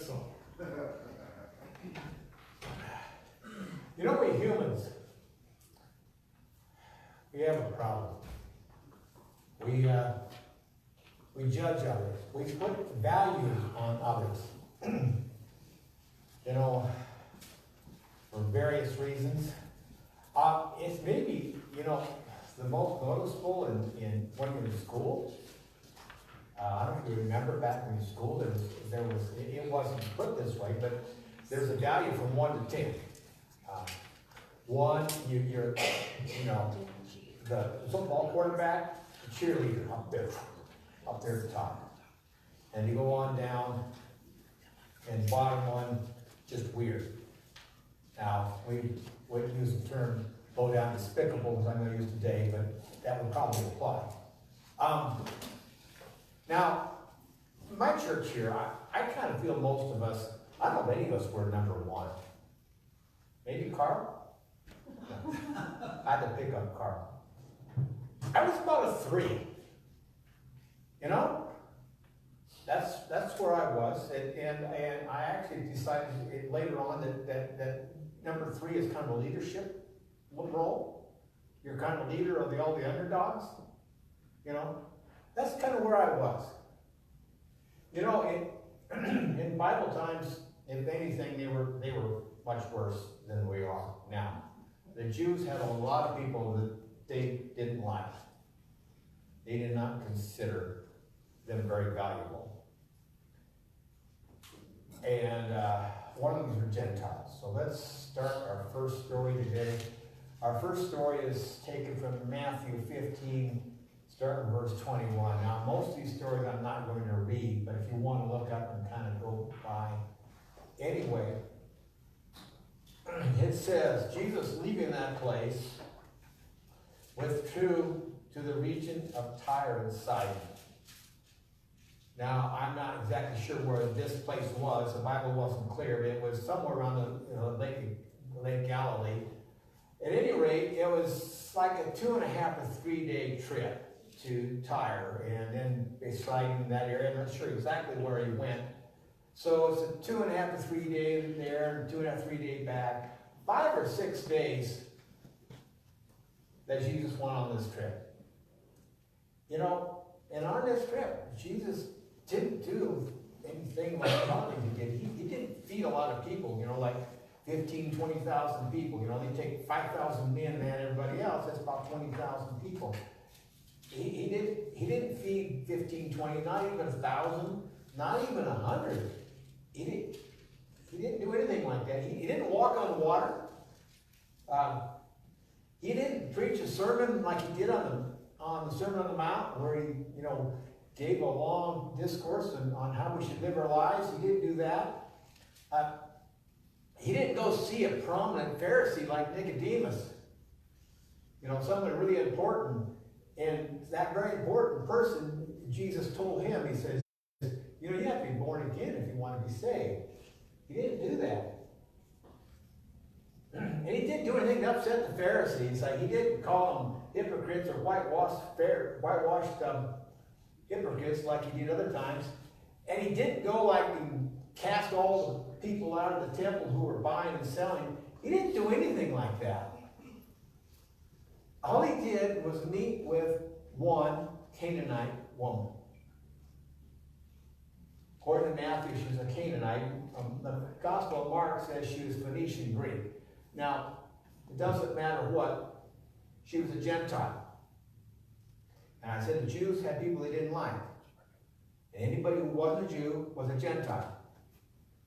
so. You know, we humans, we have a problem. We judge others. We put values on others. You know, for various reasons. It's maybe, you know, the most noticeable in when you're in school. I don't know if you remember back in school, it wasn't put this way, but there's a value from 1 to 10. One, you're you know, the football quarterback, the cheerleader up there at the top. And you go on down, and bottom one, just weird. Now, we wouldn't use the term low down despicable, as I'm going to use today, but that would probably apply. Now, my church here, I kind of feel most of us, I don't know if any of us were number 1. Maybe Carl? I had to pick up Carl. I was about a 3. You know? That's where I was, and I actually decided later on that number 3 is kind of a leadership role. You're kind of a leader of all the underdogs. You know? That's kind of where I was. You know, in Bible times, if anything, they were much worse than we are now. The Jews had a lot of people that they didn't like. They did not consider them very valuable. And one of them were Gentiles. So let's start our first story today. Our first story is taken from Matthew 15, starting verse 21. Now, most of these stories I'm not going to read, but if you want to look up and kind of go by. Anyway, it says, Jesus, leaving that place, withdrew to the region of Tyre and Sidon. Now, I'm not exactly sure where this place was. The Bible wasn't clear, but it was somewhere around the Lake Galilee. At any rate, it was like a 2.5 to 3 day trip to Tyre, and then Sidon in that area. I'm not sure exactly where he went. So it's a 2.5 to 3 day there, and 2.5 3 day back. 5 or 6 days that Jesus went on this trip. You know, and on this trip, Jesus didn't do anything like probably he did. He didn't feed a lot of people, you know, like 15, 20,000 people. You know, they take 5,000 men and everybody else. That's about 20,000 people. He didn't feed 15, 20, not even 1,000, not even 100. He didn't do anything like that. He didn't walk on water. He didn't preach a sermon like he did on the Sermon on the Mount, where he, you know, gave a long discourse on how we should live our lives. He didn't do that. He didn't go see a prominent Pharisee like Nicodemus. You know, someone really important. And that very important person, Jesus told him, he says, you know, you have to be born again if you want to be saved. He didn't do that. And he didn't do anything to upset the Pharisees. Like, he didn't call them hypocrites or whitewashed hypocrites like he did other times. And he didn't go like and cast all the people out of the temple who were buying and selling. He didn't do anything like that. All he did was meet with one Canaanite woman. According to Matthew, she was a Canaanite. The Gospel of Mark says she was Phoenician Greek. Now, it doesn't matter what. She was a Gentile. And I said the Jews had people they didn't like. And anybody who wasn't a Jew was a Gentile.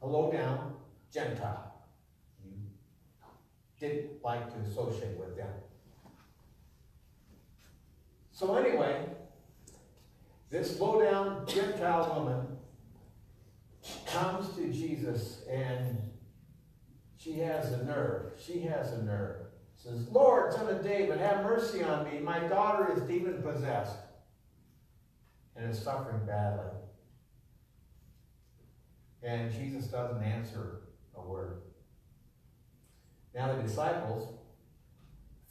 A low-down Gentile. You didn't like to associate with them. So anyway, this low-down Gentile woman comes to Jesus, and she has a nerve. Says, Lord, Son of David, have mercy on me. My daughter is demon-possessed and is suffering badly. And Jesus doesn't answer a word. Now the disciples,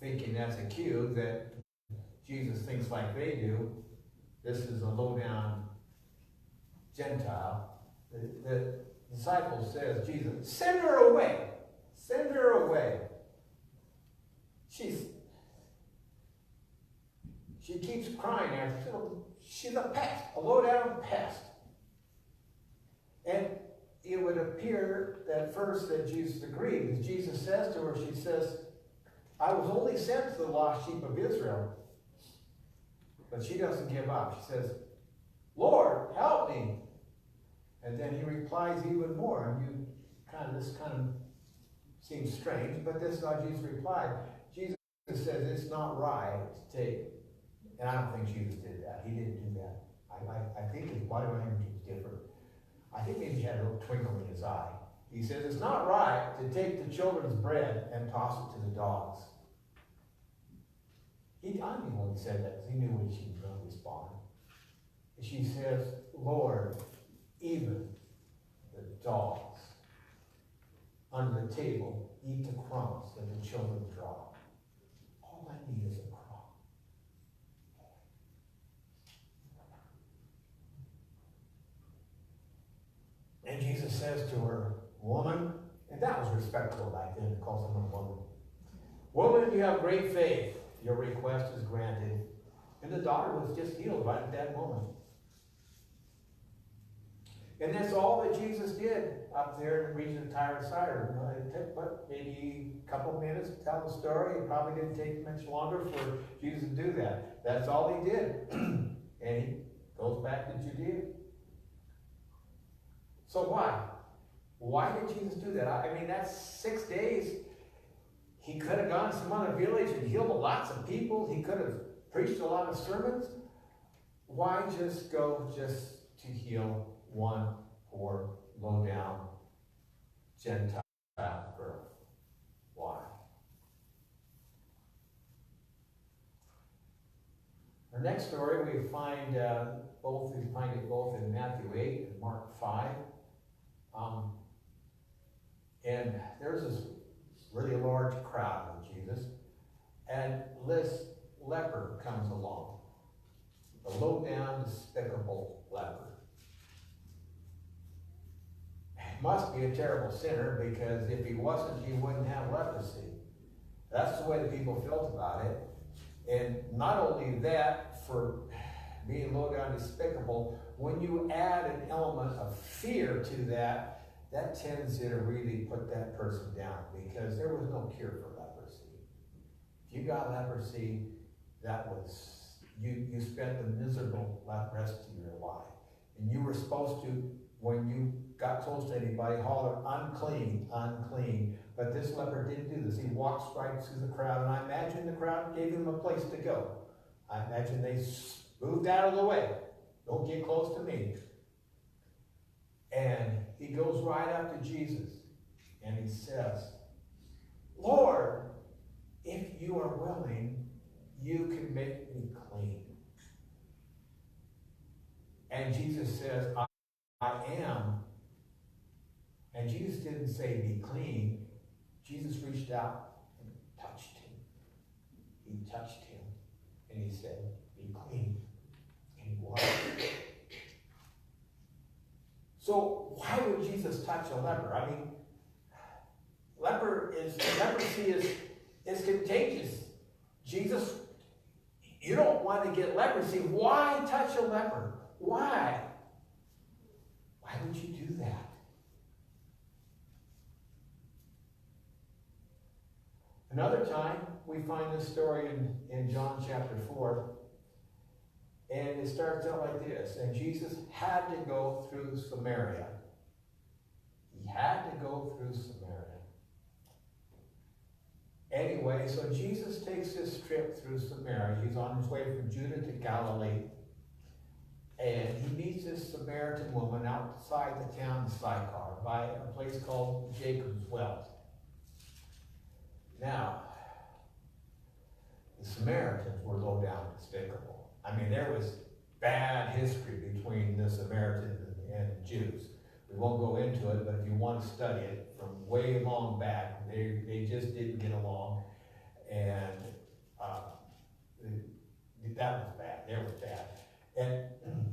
thinking that's a cue that Jesus thinks like they do, this is a low-down Gentile. The disciple says, Jesus, send her away. Send her away. She keeps crying after. She's a pest, a low-down pest. And it would appear at first that Jesus agreed. As Jesus says to her, she says, I was only sent to the lost sheep of Israel. But she doesn't give up. She says, Lord, help me. And then he replies even more. And this kind of seems strange, but this is how Jesus replied. Jesus says it's not right to take, and I don't think Jesus did that. He didn't do that. I think his body language was different. I think maybe he had a little twinkle in his eye. He says it's not right to take the children's bread and toss it to the dogs. I knew when he said that because he knew when she was going to respond. She says, Lord, even the dogs under the table eat the crumbs that the children drop. All I need is a crumb. And Jesus says to her, woman, and that was respectful back then to call someone a woman. Woman, you have great faith. Your request is granted. And the daughter was just healed right at that moment. And that's all that Jesus did up there in the region of Tyre and Sidon. It took maybe a couple minutes to tell the story. It probably didn't take much longer for Jesus to do that. That's all he did. And he goes back to Judea. So why? Why did Jesus do that? I mean, that's 6 days. He could have gone to some other village and healed lots of people. He could have preached a lot of sermons. Why just go just to heal one poor, low-down Gentile girl? Why? Our next story we find it both in Matthew 8 and Mark 5. And there's this really large crowd with Jesus, and this leper comes along, a low-down, despicable leper. Must be a terrible sinner, because if he wasn't, he wouldn't have leprosy. That's the way the people felt about it. And not only that, for being low down, despicable, when you add an element of fear to that, that tends to really put that person down, because there was no cure for leprosy. If you got leprosy, that was, you spent the miserable rest of your life. And you were supposed to, when you got close to anybody, holler, unclean, unclean. But this leper didn't do this. He walks right through the crowd, and I imagine the crowd gave him a place to go. I imagine they moved out of the way. Don't get close to me. And he goes right up to Jesus, and he says, Lord, if you are willing, you can make me clean. And Jesus says, I am. And Jesus didn't say be clean. Jesus reached out and touched him. He touched him, and he said, be clean. And he was. So why would Jesus touch a leper? I mean, leprosy is contagious. Jesus, you don't want to get leprosy. Why touch a leper? Why? Why would you do that? Another time, we find this story in John chapter 4. And it starts out like this. And Jesus had to go through Samaria. He had to go through Samaria. Anyway, so Jesus takes this trip through Samaria. He's on his way from Judah to Galilee. And he meets this Samaritan woman outside the town of Sychar by a place called Jacob's Well. Now, the Samaritans were low down and despicable. I mean, there was bad history between the Samaritans and the Jews. We won't go into it, but if you want to study it from way long back, they just didn't get along. And that was bad. They were bad. And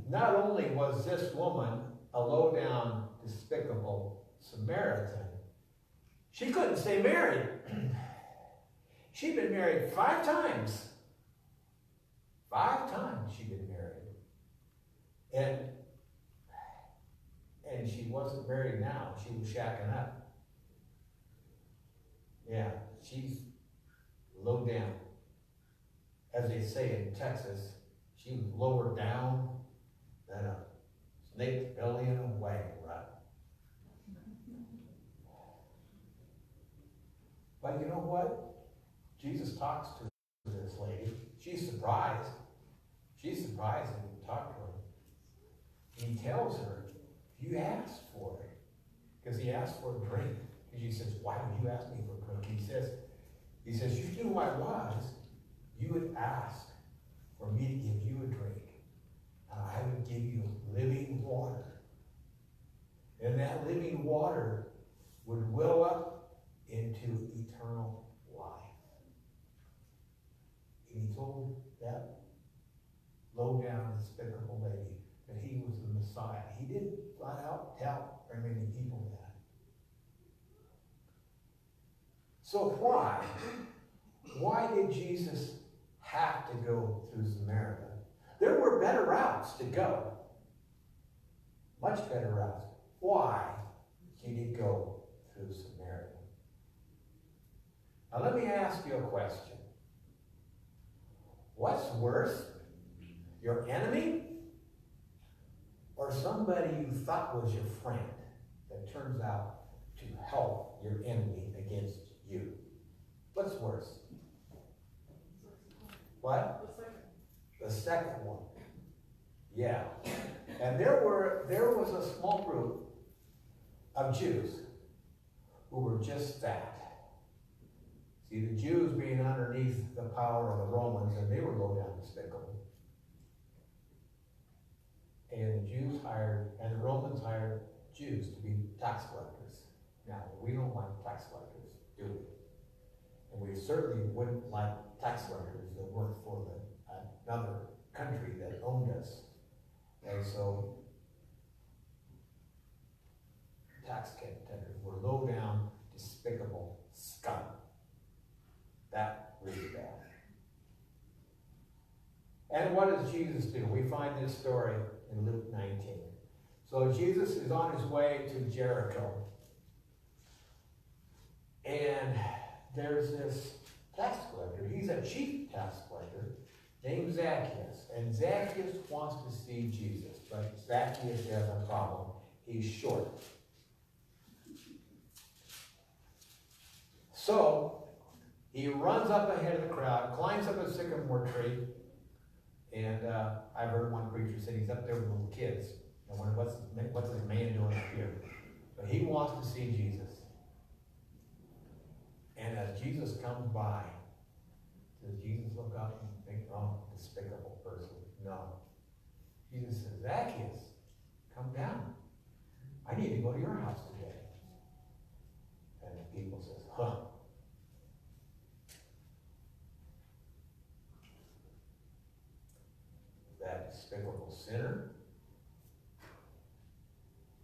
not only was this woman a low-down, despicable Samaritan. She couldn't stay married. She'd been married 5 times. 5 times she'd been married. And she wasn't married now. She was shacking up. Yeah, she's low down. As they say in Texas, she was lower down than a snake's belly in a wagon rut. But you know what? Jesus talks to this lady. She's surprised. She's surprised that he talked to her. And he tells her, you asked for it. Because he asked for a drink. And she says, why would you ask me for a drink? He says, you knew who I was. You would ask for me to give you a drink. And I would give you living water. And that living water would well up into eternal life. And he told that low-down, despicable lady that he was the Messiah. He didn't flat out tell very many people that. So why? Why did Jesus have to go through Samaria? There were better routes to go. Much better routes. Why did he go through Samaria? Now let me ask you a question. What's worse? Your enemy? Or somebody you thought was your friend that turns out to help your enemy against you? What's worse? What? The second one. Yeah. And there was a small group of Jews who were just that. See, the Jews being underneath the power of the Romans, and they were low down despicable. And the Romans hired Jews to be tax collectors. Now, we don't like tax collectors, do we? And we certainly wouldn't like tax collectors that worked for another country that owned us. And so, tax collectors were low down, despicable scum. That really bad. And what does Jesus do? We find this story in Luke 19. So Jesus is on his way to Jericho. And there's this tax collector. He's a chief tax collector named Zacchaeus. And Zacchaeus wants to see Jesus. But Zacchaeus has a problem. He's short. So he runs up ahead of the crowd, climbs up a sycamore tree, and I heard one preacher say he's up there with little kids. I wonder what's this man doing up here? But he wants to see Jesus. And as Jesus comes by, does Jesus look up and think, oh, despicable person? No. Jesus says, Zacchaeus, come down. I need to go to your house today. And the people says, huh. That despicable sinner.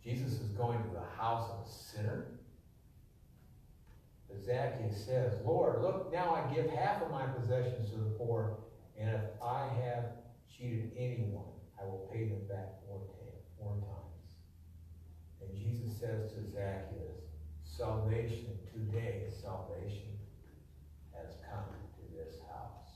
Jesus is going to the house of a sinner. But Zacchaeus says, Lord, look, now I give half of my possessions to the poor, and if I have cheated anyone, I will pay them back 4 times. And Jesus says to Zacchaeus, salvation today, salvation has come to this house.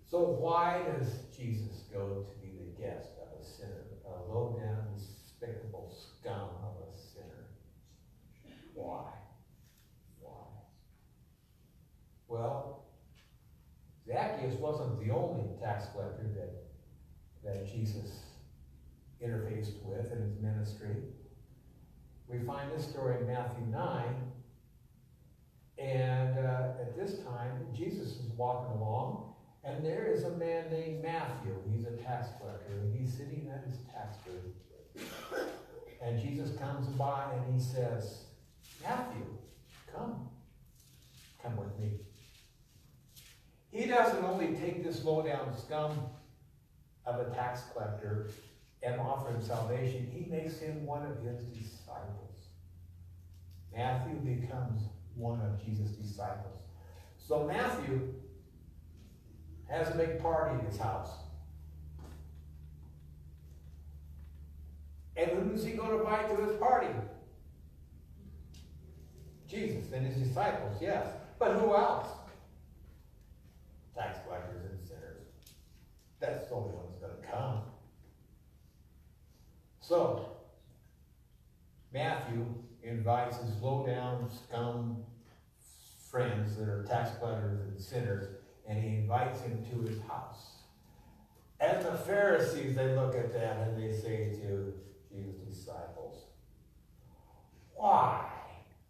So why does Jesus go to be the guest of a sinner, a low-down, despicable scum of a sinner? Why? Why? Well, Zacchaeus wasn't the only tax collector that Jesus interfaced with in his ministry. We find this story in Matthew 9, and at this time, Jesus is walking along, and there is a man named Matthew. He's a tax collector, and he's sitting at his tax booth. And Jesus comes by and he says, Matthew, come with me. He doesn't only take this low-down scum of a tax collector and offer him salvation, he makes him one of his disciples. Matthew becomes one of Jesus' disciples. So Matthew has a big party in his house. And who does he go to invite to his party? Jesus and his disciples, yes. But who else? Tax collectors and sinners. That's the only one that's going to come. So, Matthew invites his low-down scum friends that are tax collectors and sinners, and he invites him to his house. And the Pharisees, they look at that and they say to Jesus' disciples, why?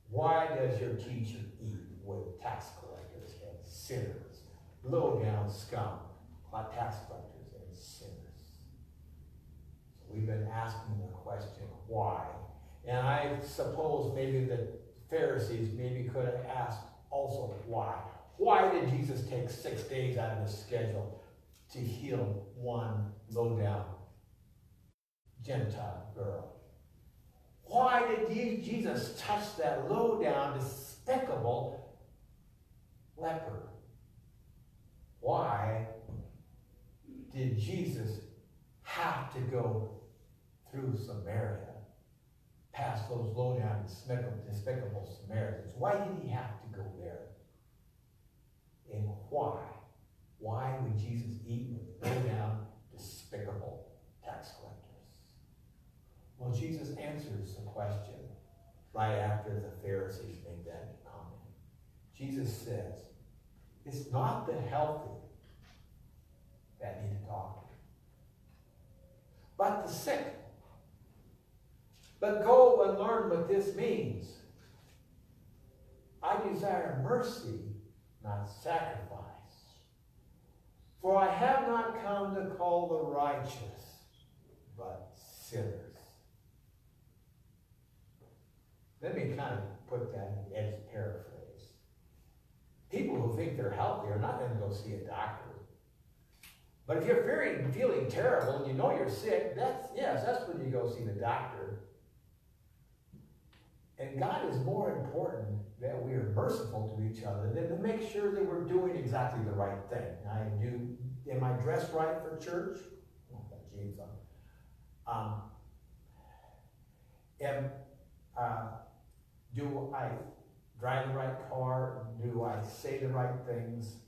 Why does your teacher eat with tax collectors and sinners? Low-down scum, like tax collectors and sinners. So we've been asking the question, why? And I suppose maybe the Pharisees maybe could have asked also why. Why did Jesus take 6 days out of his schedule to heal one low-down Gentile girl? Why did Jesus touch that low-down, despicable leper? Why did Jesus have to go through Samaria, past those low-down, despicable Samaritans? Why did he have to go there? And why? Why would Jesus eat with low-down, despicable tax collectors? Well, Jesus answers the question right after the Pharisees make that comment. Jesus says, it's not the healthy that need a doctor, but the sick. But go and learn what this means. I desire mercy, not sacrifice. For I have not come to call the righteous, but sinners. Let me kind of put that in Ed's paraphrase. People who think they're healthy are not going to go see a doctor. But if you're feeling terrible and you know you're sick, that's when you go see the doctor. And God is more important that we are merciful to each other than to make sure that we're doing exactly the right thing. Am I dressed right for church? Oh, I've got jeans on. Do I drive the right car? Do I say the right things?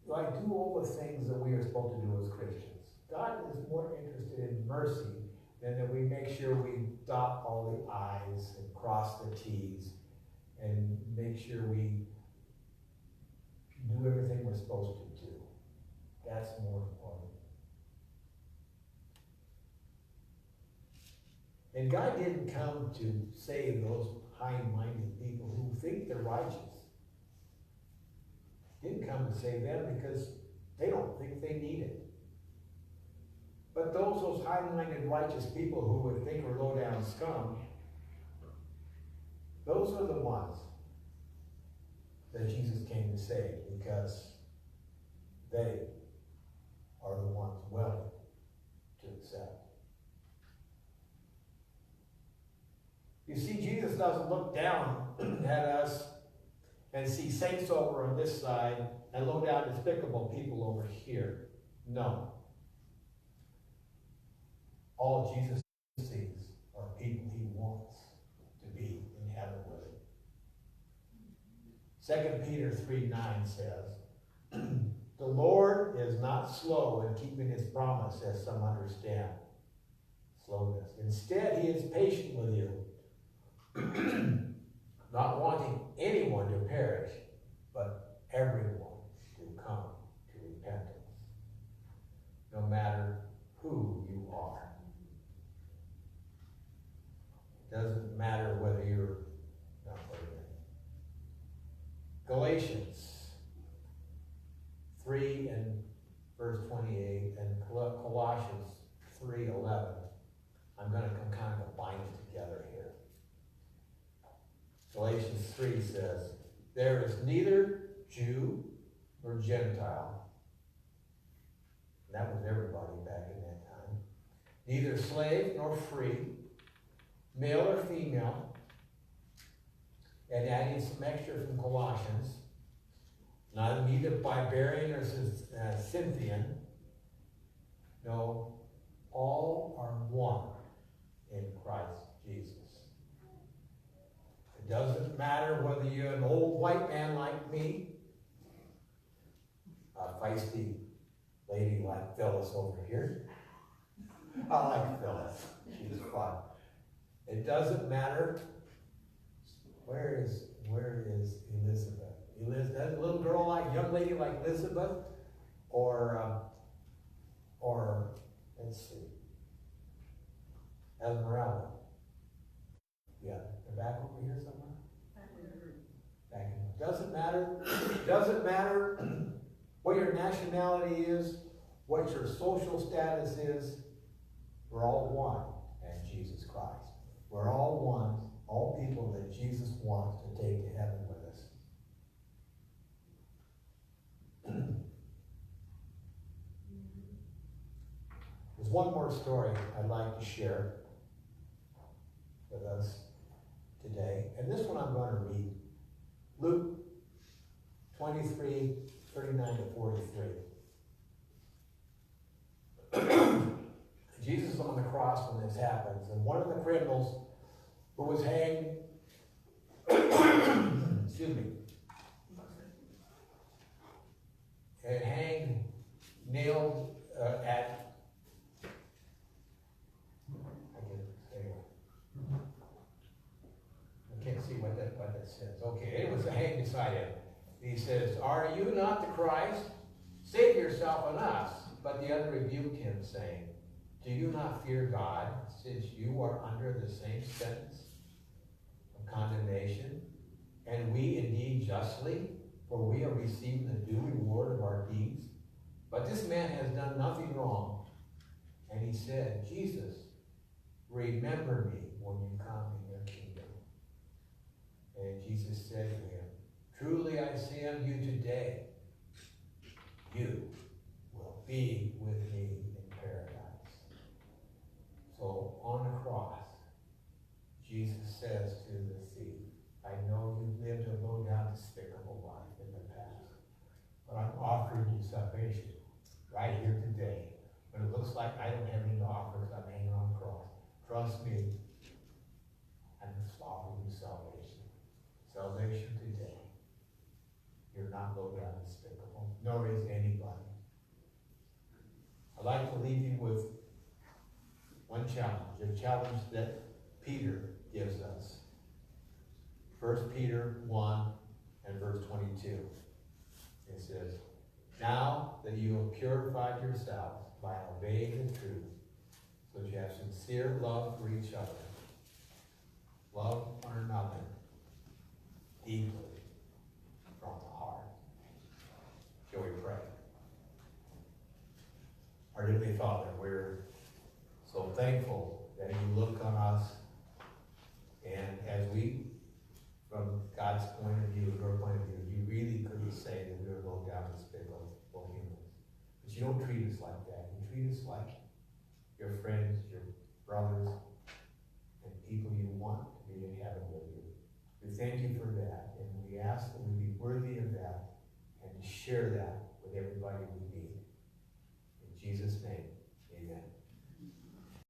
Do I do all the things that we are supposed to do as Christians? God is more interested in mercy than that we make sure we dot all the I's and cross the T's and make sure we do everything we're supposed to do. That's more important. And God didn't come to save those high-minded people who think they're righteous. He didn't come to save them because they don't think they need it. But those high-minded righteous people who would think are low-down scum, those are the ones that Jesus came to save because they are the ones willing to accept. You see, Jesus doesn't look down at us and see saints over on this side and low-down despicable people over here. No. All Jesus sees are people he wants to be in heaven with him. 2 Peter 3:9 says, the Lord is not slow in keeping his promise, as some understand slowness. Instead, he is patient with you, not wanting anyone to perish, but everyone to come to repentance, no matter who you are. It doesn't matter whether you're not living. Galatians 3 and verse 28 and Colossians 3:11. I'm going to kind of combine them together here. Galatians 3 says, there is neither Jew nor Gentile, That was everybody back in that time. Neither slave nor free, male or female, and adding some extra from Colossians, neither barbarian or Scythian. No, all are one in Christ Jesus. It doesn't matter whether you're an old white man like me, a feisty lady like Phyllis over here. I like Phyllis. She's fun. It doesn't matter. Where is Elizabeth? That little girl, like young lady like Elizabeth, or let's see, Esmeralda. Yeah, they're back over here somewhere. Back in. Doesn't matter. Doesn't matter what your nationality is, what your social status is. We're all one in Jesus Christ. We're all one, all people that Jesus wants to take to heaven with us. There's one more story I'd like to share with us today. And this one I'm going to read. Luke 23, 39 to 43. Jesus is on the cross when this happens, and one of the criminals who was hanged, excuse me, hanged, nailed at, I can't see what that says. Okay, it was hanged beside him. He says, "Are you not the Christ? Save yourself and us." But the other rebuked him, saying, "Do you not fear God, since you are under the same sentence of condemnation? And we indeed justly, for we are receiving the due reward of our deeds. But this man has done nothing wrong." And he said, "Jesus, remember me when you come in your kingdom." And Jesus said to him, "Truly I say unto you today, you will be with me in paradise." So on the cross, Jesus says to the thief, "I know you've lived a low down, despicable life in the past, but I'm offering you salvation right here today. But it looks like I don't have anything to offer because I'm hanging on the cross. Trust me, I'm just offering you salvation. Salvation today. You're not low down, despicable, nor is anybody." I'd like to leave you with one challenge, a challenge that Peter gives us. 1 Peter 1 and verse 22. It says, "Now that you have purified yourselves by obeying the truth, so that you have sincere love for each other, love one another deeply from the heart." Shall we pray? Our Heavenly Father, we're so thankful that you look on us, and as we, from God's point of view, your point of view, you really could say that we are low down, despicable humans. But you don't treat us like that. You treat us like your friends, your brothers, and people you want to be in heaven with you. We thank you for that, and we ask that we be worthy of that and to share that with everybody we meet. In Jesus' name.